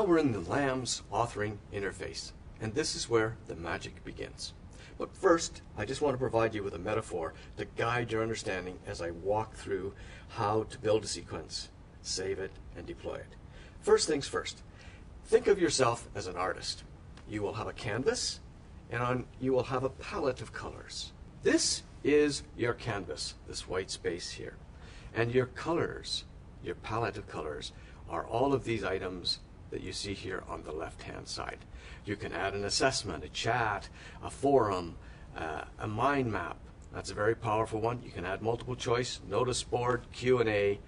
we're in the LAMS authoring interface, and this is where the magic begins. But first, I just want to provide you with a metaphor to guide your understanding as I walk through how to build a sequence, save it, and deploy it. First things first, think of yourself as an artist. You will have a canvas, and you will have a palette of colors. This is your canvas, this white space here. And your colors, your palette of colors, are all of these items that you see here on the left-hand side. You can add an assessment, a chat, a forum, a mind map. That's a very powerful one. You can add multiple choice, notice board, Q&A,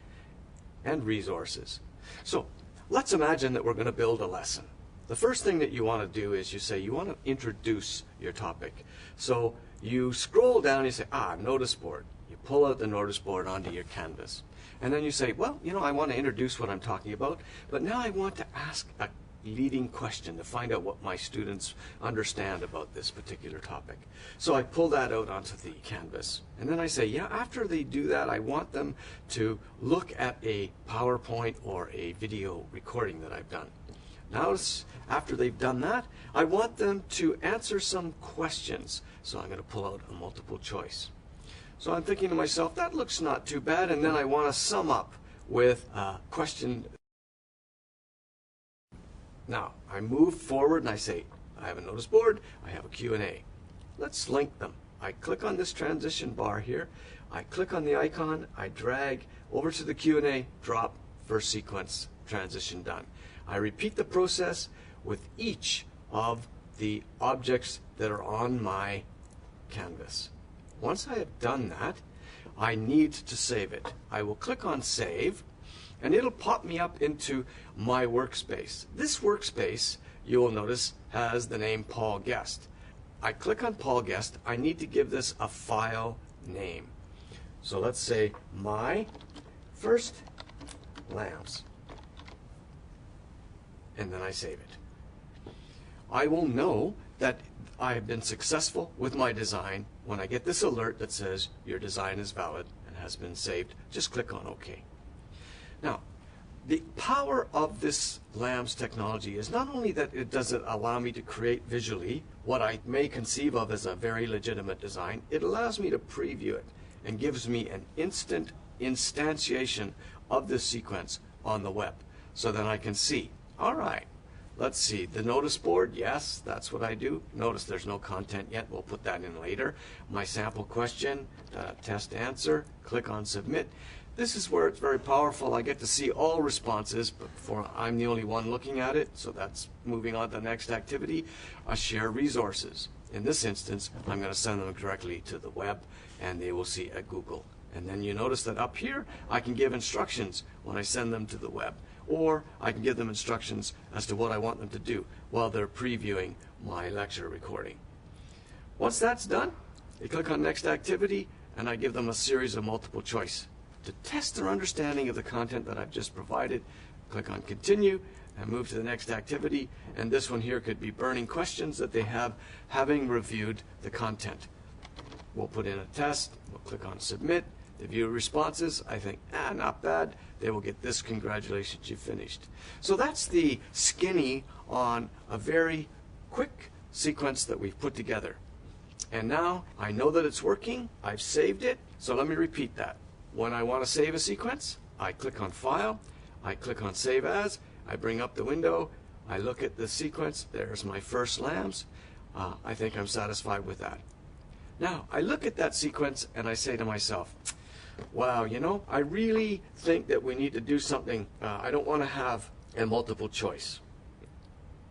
and resources. So let's imagine that we're going to build a lesson. The first thing that you want to do is you say you want to introduce your topic. So you scroll down and you say, notice board. You pull out the notice board onto your canvas. And then you say, well, I want to introduce what I'm talking about, but now I want to ask a leading question to find out what my students understand about this particular topic. So I pull that out onto the canvas. And then I say, after they do that, I want them to look at a PowerPoint or a video recording that I've done. Now, after they've done that, I want them to answer some questions. So I'm going to pull out a multiple choice. So I'm thinking to myself, that looks not too bad, and then I want to sum up with a question. Now, I move forward and I say, I have a notice board, I have a Q&A. Let's link them. I click on this transition bar here, I click on the icon, I drag over to the Q&A, drop, first sequence, transition done. I repeat the process with each of the objects that are on my canvas. Once I have done that, I need to save it. I will click on Save, and it'll pop me up into my workspace. This workspace, you will notice, has the name Paul Guest. I click on Paul Guest. I need to give this a file name. So let's say My First LAMS. And then I save it. I will know that I have been successful with my design when I get this alert that says your design is valid and has been saved. Just click on OK. Now, the power of this LAMS technology is not only that it does allow me to create visually what I may conceive of as a very legitimate design, it allows me to preview it and gives me an instant instantiation of this sequence on the web so that I can see, all right, let's see, the notice board, yes, that's what I do. Notice there's no content yet. We'll put that in later. My sample question, test answer, click on Submit. This is where it's very powerful. I get to see all responses, but I'm the only one looking at it, so that's moving on to the next activity. Share resources. In this instance, I'm going to send them directly to the web, and they will see at Google. And then you notice that up here, I can give instructions when I send them to the web. Or I can give them instructions as to what I want them to do while they're previewing my lecture recording. Once that's done, they click on Next Activity, and I give them a series of multiple choice. To test their understanding of the content that I've just provided, click on Continue, and move to the next activity. And this one here could be burning questions that they have having reviewed the content. We'll put in a test, we'll click on Submit. They view responses, I think, not bad. They will get this, congratulations, you finished. So that's the skinny on a very quick sequence that we've put together. And now I know that it's working, I've saved it, so let me repeat that. When I want to save a sequence, I click on File, I click on Save As, I bring up the window, I look at the sequence, there's my first LAMS. I think I'm satisfied with that. Now, I look at that sequence and I say to myself, wow, I really think that we need to do something. I don't want to have a multiple choice.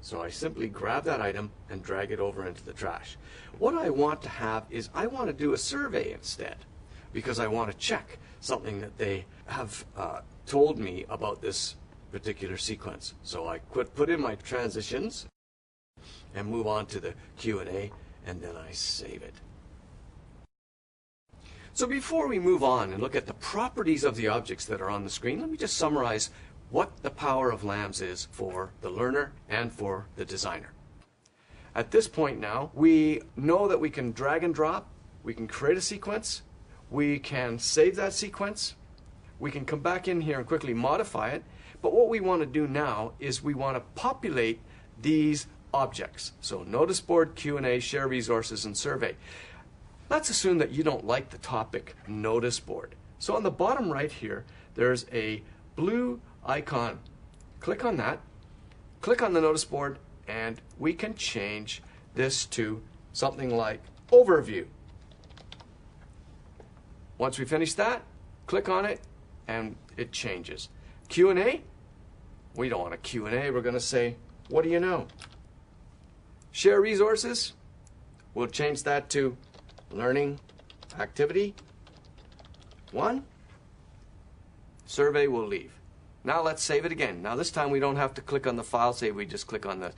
So I simply grab that item and drag it over into the trash. What I want to have is I want to do a survey instead, because I want to check something that they have told me about this particular sequence. So I put in my transitions and move on to the Q&A, and then I save it. So before we move on and look at the properties of the objects that are on the screen, let me just summarize what the power of LAMS is for the learner and for the designer. At this point now, we know that we can drag and drop, we can create a sequence, we can save that sequence, We can come back in here and quickly modify it. But what we want to do now is we want to populate these objects. So notice board, Q&A, share resources, and survey. Let's assume that you don't like the topic notice board. So on the bottom right here, there's a blue icon. Click on that, click on the notice board, and we can change this to something like overview. Once we finish that, click on it, and it changes. Q&A, we don't want a Q&A, we're going to say, what do you know? Share resources, we'll change that to learning activity 1. Survey will leave. Now let's save it again. Now this time we don't have to click on the file save, we just click on the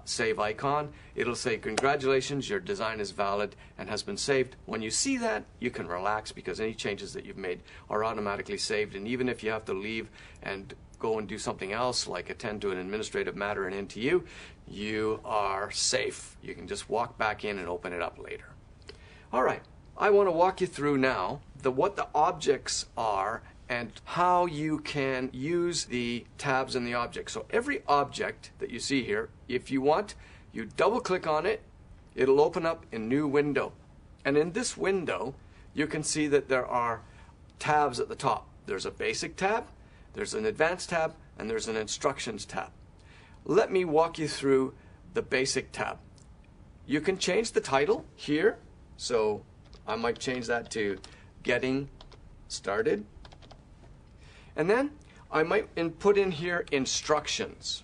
save icon. It'll say, congratulations, your design is valid and has been saved. When you see that, you can relax because any changes that you've made are automatically saved, and even if you have to leave and go and do something else like attend to an administrative matter in NTU, you are safe. You can just walk back in and open it up later. All right, I want to walk you through now what the objects are and how you can use the tabs in the object. So every object that you see here, if you want, you double click on it, it'll open up a new window. And in this window, you can see that there are tabs at the top. There's a basic tab, there's an advanced tab, and there's an instructions tab. Let me walk you through the basic tab. You can change the title here. So I might change that to Getting Started. And then I might put in here instructions.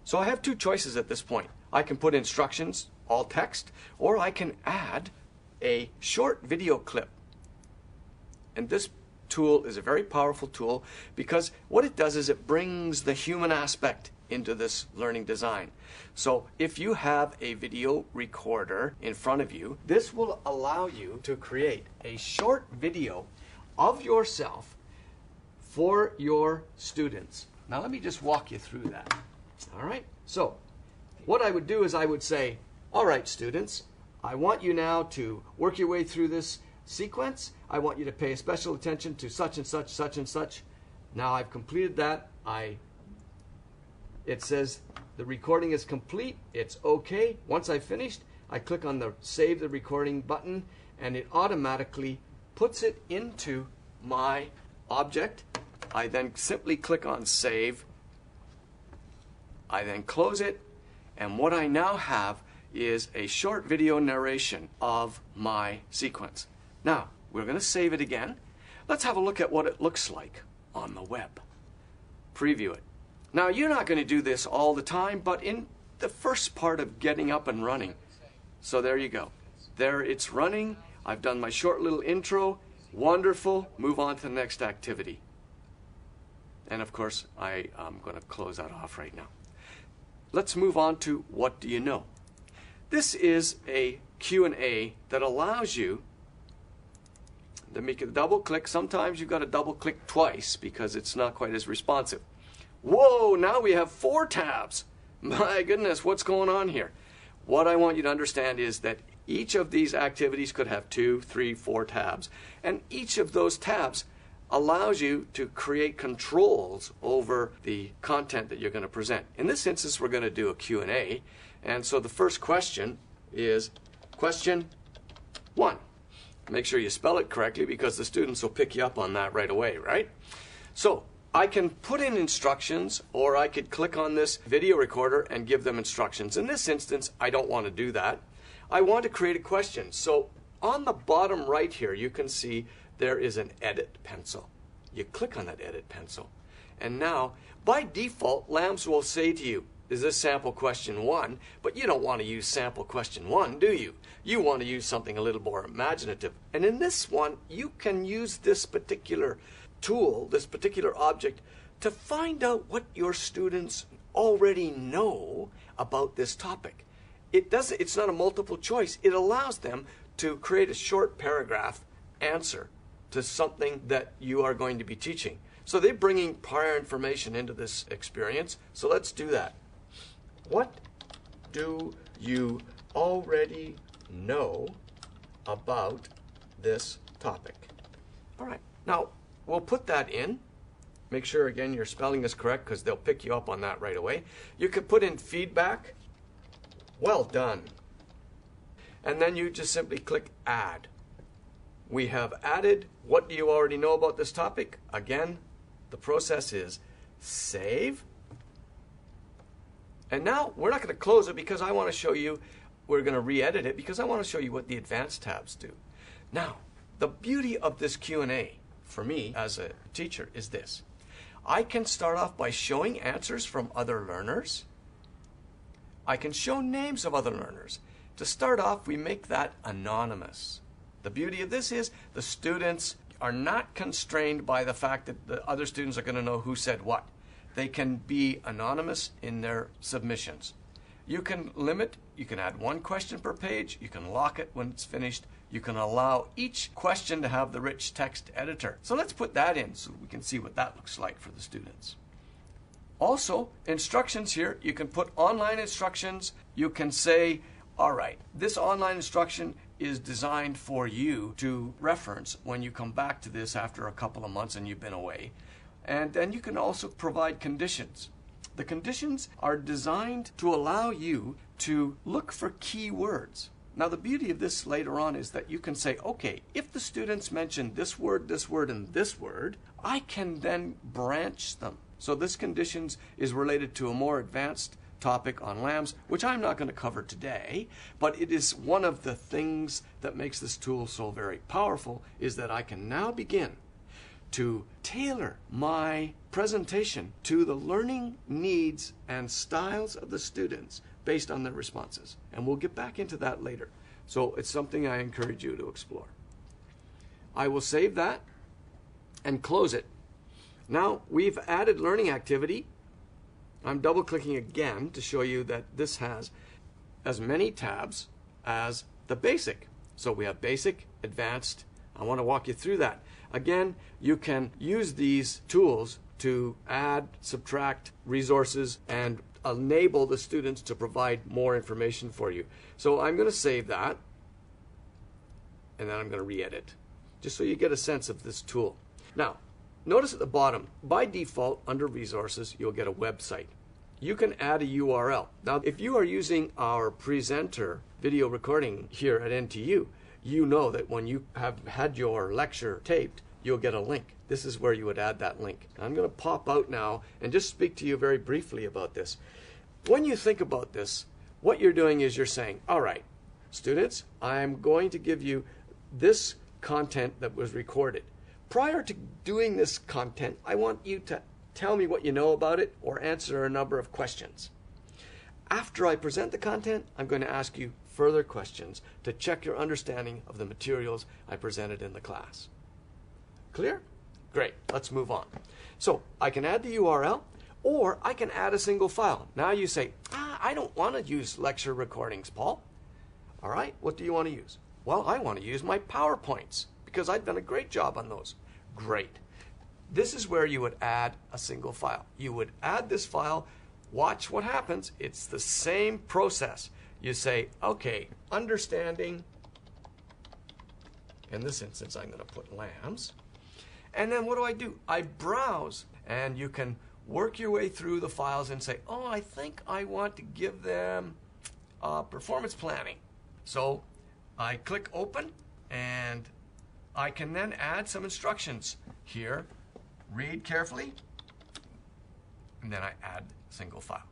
So I have two choices at this point. I can put instructions, all text, or I can add a short video clip. And this tool is a very powerful tool because what it does is it brings the human aspect into this learning design. So if you have a video recorder in front of you, this will allow you to create a short video of yourself for your students. Now let me just walk you through that. All right, so what I would do is I would say, all right, students, I want you now to work your way through this sequence. I want you to pay special attention to such and such, such and such. Now I've completed that. It says the recording is complete. It's okay. Once I've finished, I click on the Save the Recording button, and it automatically puts it into my object. I then simply click on Save. I then close it, and what I now have is a short video narration of my sequence. Now, we're going to save it again. Let's have a look at what it looks like on the web. Preview it. Now, you're not going to do this all the time, but in the first part of getting up and running. So there you go. There it's running. I've done my short little intro. Wonderful. Move on to the next activity. And of course, I am going to close that off right now. Let's move on to what do you know? This is a Q&A that allows you to make a double click. Sometimes you've got to double click twice because it's not quite as responsive. Whoa, now we have 4 tabs. My goodness, what's going on here? What I want you to understand is that each of these activities could have 2, 3, 4 tabs. And each of those tabs allows you to create controls over the content that you're going to present. In this instance, we're going to do a Q&A. And so the first question is question 1. Make sure you spell it correctly because the students will pick you up on that right away, right? So I can put in instructions, or I could click on this video recorder and give them instructions. In this instance, I don't want to do that. I want to create a question. So on the bottom right here, you can see there is an edit pencil. You click on that edit pencil. And now, by default, LAMS will say to you, is this sample question 1? But you don't want to use sample question 1, do you? You want to use something a little more imaginative. And in this one, you can use this particular tool, this particular object, to find out what your students already know about this topic. It's not a multiple choice. It allows them to create a short paragraph answer to something that you are going to be teaching. So they're bringing prior information into this experience. So let's do that. What do you already know about this topic. All right, now we'll put that in. Make sure again your spelling is correct because they'll pick you up on that right away. You could put in feedback. Well done. And then you just simply click add. We have added. What do you already know about this topic? Again, the process is save. And now we're not going to close it because I want to show you, we're going to re-edit it because I want to show you what the advanced tabs do. Now, the beauty of this Q&A for me as a teacher is this. I can start off by showing answers from other learners. I can show names of other learners. To start off, we make that anonymous. The beauty of this is the students are not constrained by the fact that the other students are going to know who said what. They can be anonymous in their submissions. You can limit, you can add one question per page, you can lock it when it's finished, you can allow each question to have the rich text editor. So let's put that in so we can see what that looks like for the students. Also, instructions here, you can put online instructions. You can say, all right, this online instruction is designed for you to reference when you come back to this after a couple of months and you've been away. And then you can also provide conditions. The conditions are designed to allow you to look for key words. Now the beauty of this later on is that you can say, okay, if the students mention this word, and this word, I can then branch them. So this conditions is related to a more advanced topic on LAMS, which I'm not going to cover today, but it is one of the things that makes this tool so very powerful is that I can now begin to tailor my presentation to the learning needs and styles of the students based on their responses. And we'll get back into that later. So it's something I encourage you to explore. I will save that and close it. Now we've added learning activity. I'm double clicking again to show you that this has as many tabs as the basic. So we have basic, advanced. I want to walk you through that. Again, you can use these tools to add, subtract resources and enable the students to provide more information for you. So I'm going to save that and then I'm going to re-edit just so you get a sense of this tool. Now, notice at the bottom, by default, under resources, you'll get a website. You can add a URL. Now, if you are using our presenter video recording here at NTU, you know that when you have had your lecture taped, you'll get a link. This is where you would add that link. I'm going to pop out now and just speak to you very briefly about this. When you think about this, what you're doing is you're saying, all right, students, I'm going to give you this content that was recorded. Prior to doing this content, I want you to tell me what you know about it or answer a number of questions. After I present the content, I'm going to ask you further questions to check your understanding of the materials I presented in the class. Clear? Great. Let's move on. So I can add the URL or I can add a single file. Now you say, I don't want to use lecture recordings, Paul. All right, what do you want to use? Well, I want to use my PowerPoints because I've done a great job on those. Great. This is where you would add a single file. You would add this file. Watch what happens. It's the same process. You say, okay, understanding. In this instance, I'm going to put LAMS. And then what do? I browse, and you can work your way through the files and say, oh, I think I want to give them performance planning. So I click open, and I can then add some instructions here. Read carefully, and then I add a single file.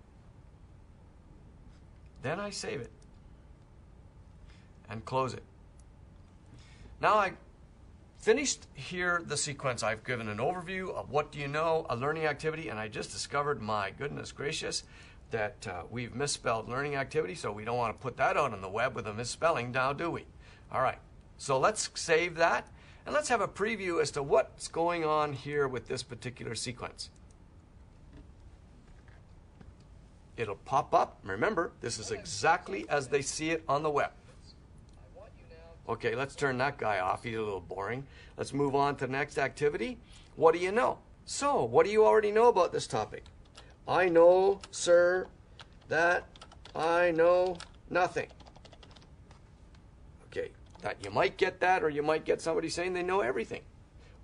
Then I save it and close it. Now I finished here the sequence. I've given an overview of what do you know, a learning activity, and I just discovered, my goodness gracious, that we've misspelled learning activity, so we don't want to put that out on the web with a misspelling now, do we? All right, so let's save that, and let's have a preview as to what's going on here with this particular sequence. It'll pop up. Remember, this is exactly as they see it on the web. Okay, let's turn that guy off. He's a little boring. Let's move on to the next activity. What do you know? So, what do you already know about this topic? I know, sir, that I know nothing. Okay, that you might get that, or you might get somebody saying they know everything.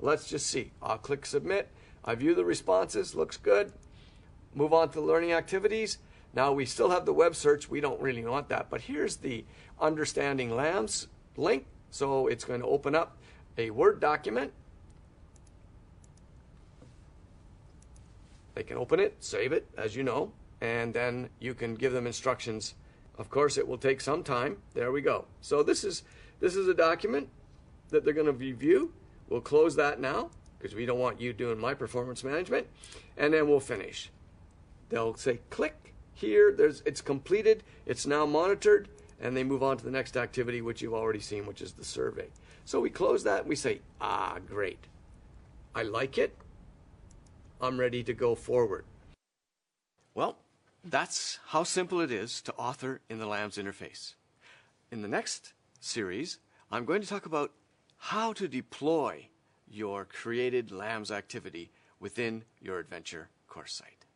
Let's just see. I'll click submit. I view the responses. Looks good. Move on to learning activities. Now we still have the web search. We don't really want that. But here's the Understanding LAMS link. So it's going to open up a Word document. They can open it, save it, as you know, and then you can give them instructions. Of course, it will take some time. There we go. So this is a document that they're going to review. We'll close that now because we don't want you doing my performance management, and then we'll finish. They'll say click here. It's completed. It's now monitored, and they move on to the next activity, which you've already seen, which is the survey. So we close that. And we say, great. I like it. I'm ready to go forward. Well, that's how simple it is to author in the LAMS interface. In the next series, I'm going to talk about how to deploy your created LAMS activity within your adventure course site.